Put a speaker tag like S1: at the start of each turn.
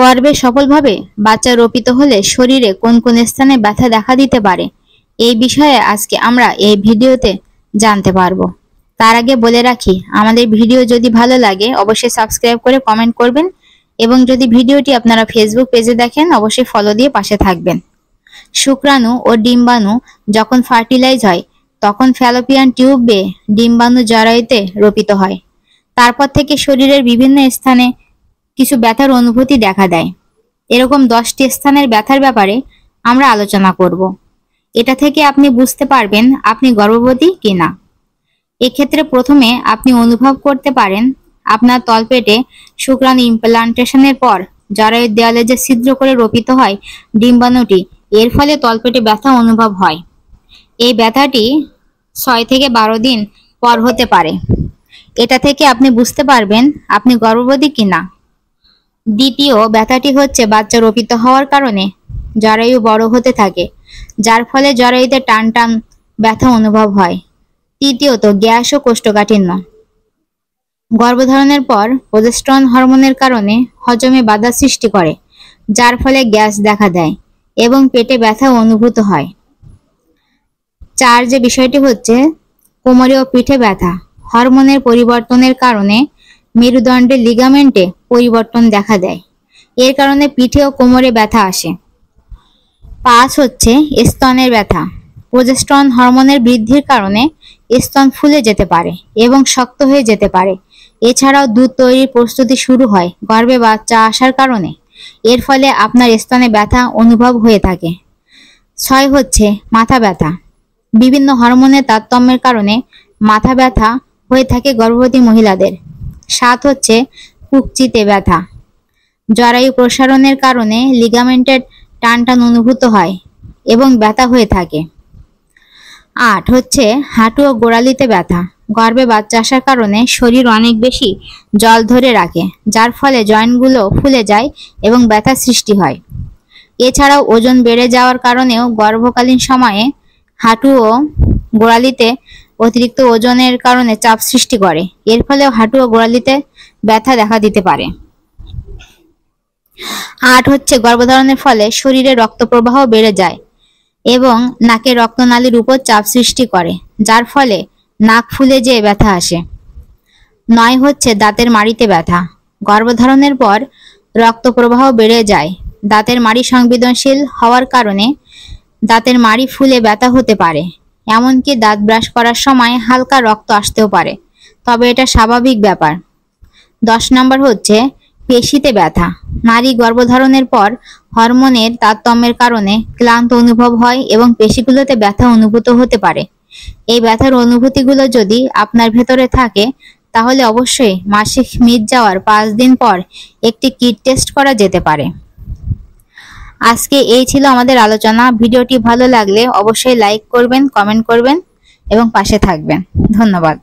S1: গর্ভে সফলভাবে বাচ্চা রোপিত হলে শরীরে কোন কোন স্থানে ব্যথা দেখা দিতে পারে এই বিষয়ে আজকে আমরা এই ভিডিওতে জানতে পারবো। তার আগে বলে রাখি, আমাদের ভিডিও যদি ভালো লাগে অবশ্যই সাবস্ক্রাইব করে কমেন্ট করবেন এবং যদি ভিডিওটি আপনারা ফেসবুক পেজে দেখেন অবশ্যই ফলো দিয়ে পাশে থাকবেন। শুক্রাণু ও ডিম্বাণু যখন ফার্টিলাইজ হয় তখন ফ্যালোপিয়ান টিউব বেয়ে ডিম্বাণু জরায়ুতে রোপিত হয়। তারপর থেকে শরীরের বিভিন্ন স্থানে কিছু ব্যথার অনুভূতি দেখা দেয়। এরকম 10টি স্থানের ব্যথার ব্যাপারে আমরা আলোচনা করব। এটা থেকে আপনি বুঝতে পারবেন আপনি গর্ভবতী কিনা। এক্ষেত্রে প্রথমে আপনি অনুভব করতে পারেন আপনার তলপেটে শুক্রাণু ইমপ্লান্টেশনের পর জরায়ুর দেয়ালে যে ছিদ্র করে রোপিত হয় ডিম্বাণুটি, এর ফলে তলপেটে ব্যথা অনুভব হয়। এই ব্যথাটি 6 থেকে 12 দিন পর হতে পারে। এটা থেকে আপনি বুঝতে পারবেন আপনি গর্ভবতী কিনা। দ্বিতীয় ব্যথাটি হচ্ছে বাচ্চা রোপিত হওয়ার কারণে জরায়ু বড় হতে থাকে, যার ফলে জরায়ুতে টান টান ব্যথা অনুভব হয়। তৃতীয়ত গ্যাস ও কোষ্ঠকাঠিন্য। গর্ভধারণের পর প্রজেস্টেরন হরমোনের কারণে হজমে বাধা সৃষ্টি করে, যার ফলে গ্যাস দেখা দেয় এবং পেটে ব্যথা অনুভূত হয়। 4 যে বিষয়টি হচ্ছে কোমরে ও পিঠে ব্যথা। হরমোনের পরিবর্তনের কারণে মেরুদণ্ডের লিগামেন্টে পরিবর্তন দেখা দেয়, এর কারণে পিঠে ও কোমরে ব্যথা আসে। 5 হচ্ছে স্তনের ব্যথা। প্রজেস্টেরন হরমোনের বৃদ্ধির কারণে স্তন ফুলে যেতে পারে এবং শক্ত হয়ে যেতে পারে। এছাড়াও দুধ তৈরির প্রস্তুতি শুরু হয় গর্ভে বাচ্চা আসার কারণে, এর ফলে আপনার স্তনে ব্যথা অনুভব হয়ে থাকে। 6 হচ্ছে মাথা ব্যথা। বিভিন্ন হরমোনের তারতম্যের কারণে মাথা ব্যথা হয়ে থাকে গর্ভবতী মহিলাদের। 7 হচ্ছে কুকচিতে ব্যথা। জরায়ু প্রসারণের কারণে লিগামেন্টের টান টান অনুভূত হয় এবং ব্যথা হয়ে থাকে। 8 হচ্ছে হাঁটু ও গোড়ালিতে ব্যথা। গর্ভে বাচ্চা আসার কারণে শরীর অনেক বেশি জল ধরে রাখে, যার ফলে জয়েন্টগুলো ফুলে যায় এবং ব্যথা সৃষ্টি হয়। এছাড়াও ওজন বেড়ে যাওয়ার কারণেও গর্ভকালীন সময়ে হাঁটু ও গোড়ালিতে অতিরিক্ত ওজনের কারণে চাপ সৃষ্টি করে, এর ফলেও হাঁটু ও গোড়ালিতে ব্যথা দেখা দিতে পারে। 8 হচ্ছে গর্ভধারণের ফলে শরীরে রক্ত প্রবাহ বেড়ে যায় এবং নাকের রক্তনালীর উপর চাপ সৃষ্টি করে, যার ফলে নাক ফুলে যেয়ে ব্যথা আসে। 9 হচ্ছে দাঁতের মাড়িতে ব্যথা। গর্ভধারণের পর রক্ত প্রবাহ বেড়ে যায়। দাঁতের মাড়ি সংবেদনশীল হওয়ার কারণে দাঁতের মাড়ি ফুলে ব্যথা হতে পারে। এমনকি দাঁত ব্রাশ করার সময় হালকা রক্ত আসতেও পারে, তবে এটা স্বাভাবিক ব্যাপার। 10 নম্বর হচ্ছে পেশিতে ব্যথা। নারী গর্ভধারণের পর হরমোনের তারতম্যের কারণে ক্লান্ত অনুভব হয় এবং পেশিগুলোতে ব্যথা অনুভূত হতে পারে। এই ব্যথার অনুভূতিগুলো যদি আপনার ভেতরে থাকে তাহলে অবশ্যই মাসিক মিট যাওয়ার 5 দিন পর একটি কিট টেস্ট করা যেতে পারে। আজকে এই ছিল আমাদের আলোচনা। ভিডিওটি ভালো লাগলে অবশ্যই লাইক করবেন, কমেন্ট করবেন এবং পাশে থাকবেন। ধন্যবাদ।